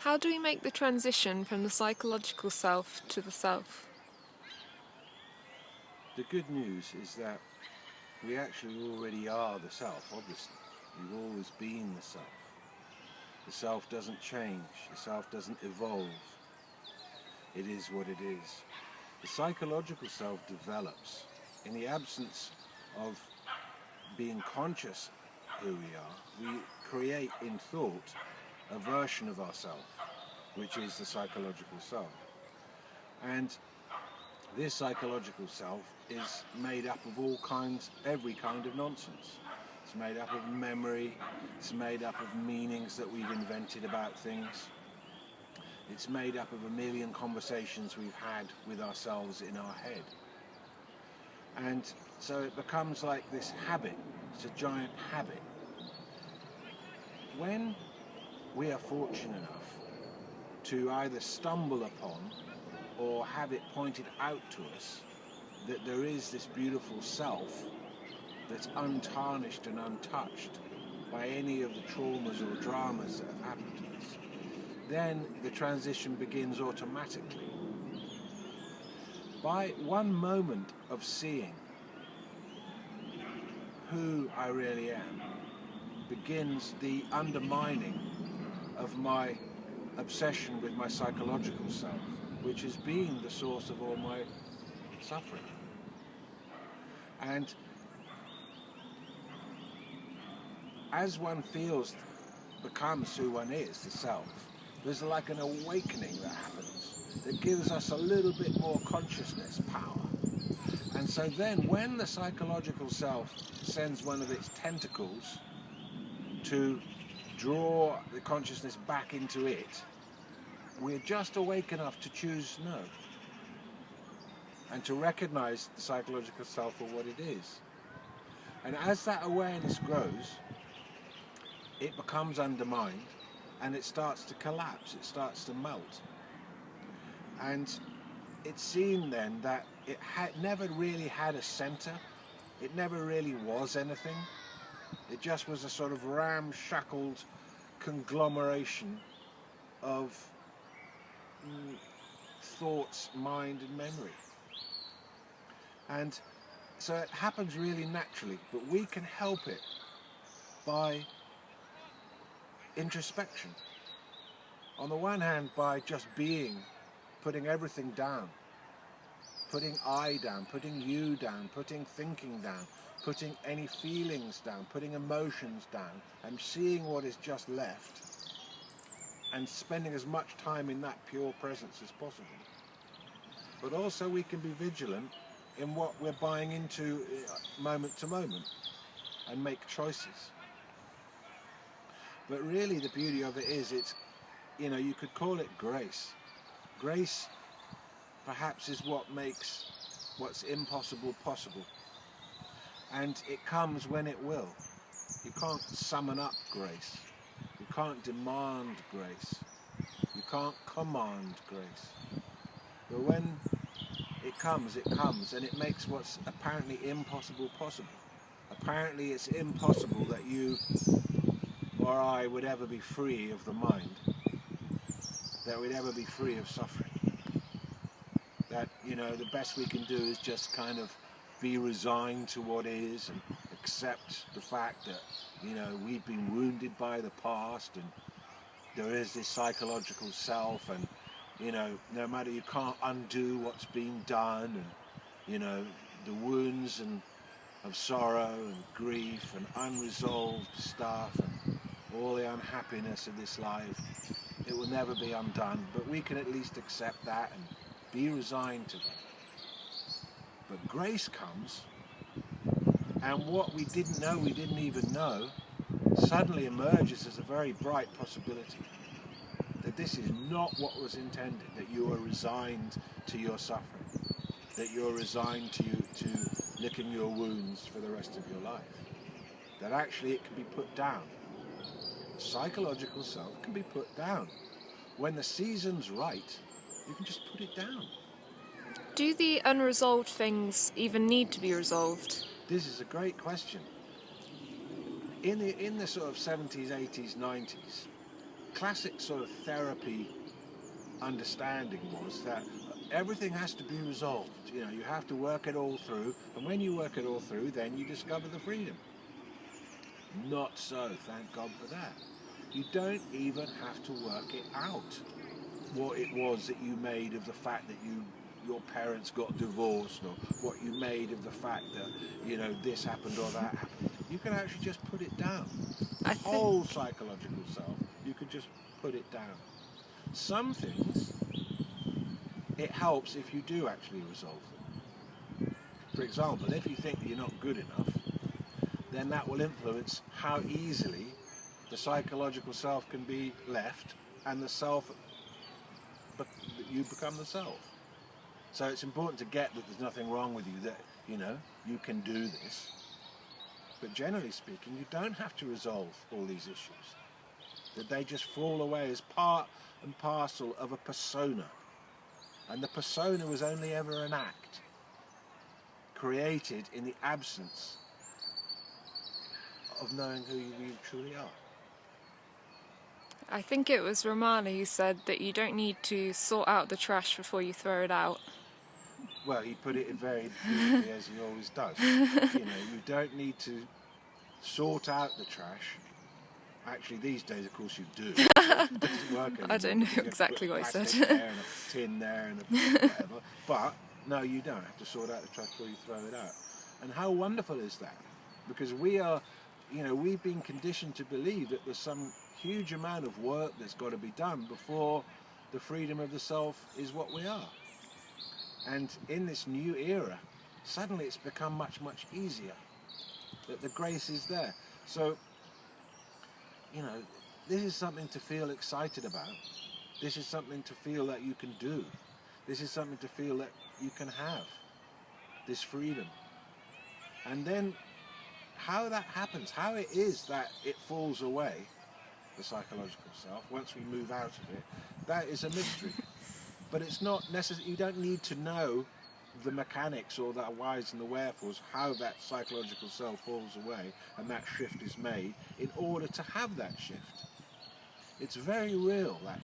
How do we make the transition from the psychological self to the self? The good news is that we actually already are the self, obviously. We've always been the self. The self doesn't change, the self doesn't evolve. It is what it is. The psychological self develops in the absence of being conscious who we are. We create in thought a version of ourselves, which is the psychological self. And this psychological self is made up of every kind of nonsense. It's made up of memory, it's made up of meanings that we've invented about things. It's made up of a million conversations we've had with ourselves in our head. And so it becomes like this habit. It's a giant habit. When we are fortunate enough to either stumble upon or have it pointed out to us that there is this beautiful self that's untarnished and untouched by any of the traumas or dramas that have happened to us, then the transition begins automatically. By one moment of seeing who I really am begins the undermining of my obsession with my psychological self, which has been the source of all my suffering. And as one becomes who one is, the self, there's like an awakening that happens that gives us a little bit more consciousness power. And so then when the psychological self sends one of its tentacles to draw the consciousness back into it, we're just awake enough to choose no and to recognize the psychological self for what it is. And as that awareness grows, it becomes undermined and it starts to collapse, it starts to melt. And it's seen then that it never really had a center, it never really was anything. It just was a sort of ramshackled conglomeration of thoughts, mind and memory. And so it happens really naturally, but we can help it by introspection. On the one hand, by just being, putting everything down, putting I down, putting you down, putting thinking down, putting any feelings down, putting emotions down, and seeing what is just left, and spending as much time in that pure presence as possible. But also we can be vigilant in what we're buying into moment to moment and make choices. But really the beauty of it is, you could call it grace. Grace perhaps is what makes what's impossible possible. And it comes when it will. You can't summon up grace. You can't demand grace. You can't command grace. But when it comes, and it makes what's apparently impossible possible. Apparently it's impossible that you or I would ever be free of the mind, that we'd ever be free of suffering. That, the best we can do is just kind of be resigned to what is and accept the fact that, we've been wounded by the past and there is this psychological self, and, no matter, you can't undo what's been done, and, the wounds of sorrow and grief and unresolved stuff and all the unhappiness of this life, it will never be undone, but we can at least accept that and be resigned to that. But grace comes, and what we didn't know, we didn't even know, suddenly emerges as a very bright possibility. That this is not what was intended, that you are resigned to your suffering, that you're resigned to licking your wounds for the rest of your life. That actually it can be put down. The psychological self can be put down. When the season's right, you can just put it down. Do the unresolved things even need to be resolved? This is a great question. In the sort of 70s, 80s, 90s, classic sort of therapy understanding was that everything has to be resolved. You know, you have to work it all through, and when you work it all through, then you discover the freedom. Not so, thank God for that. You don't even have to work it out, what it was that you made of the fact that your parents got divorced, or what you made of the fact that, you know, this happened or that happened. You can actually just put it down. The whole psychological self, you could just put it down. Some things, it helps if you do actually resolve them. For example, if you think that you're not good enough, then that will influence how easily the psychological self can be left, and the self, but you become the self. So it's important to get that there's nothing wrong with you, that, you know, you can do this. But generally speaking, you don't have to resolve all these issues. That they just fall away as part and parcel of a persona. And the persona was only ever an act created in the absence of knowing who you really truly are. I think it was Romana who said that you don't need to sort out the trash before you throw it out. Well, he put it very beautifully, as he always does. You know, you don't need to sort out the trash. Actually, these days, of course, you do. It doesn't work anymore. I don't know exactly what he said. There and a tin there and a whatever. But no, you don't have to sort out the trash before you throw it out. And how wonderful is that? Because we are, you know, we've been conditioned to believe that there's some huge amount of work that's got to be done before the freedom of the self is what we are. And in this new era, suddenly it's become much, much easier. That the grace is there. So, you know, this is something to feel excited about. This is something to feel that you can do. This is something to feel that you can have. This freedom. And then how that happens, how it is that it falls away, the psychological self, once we move out of it, that is a mystery. But it's not necessary. You don't need to know the mechanics or the whys and the wherefores, how that psychological self falls away and that shift is made in order to have that shift. It's very real, that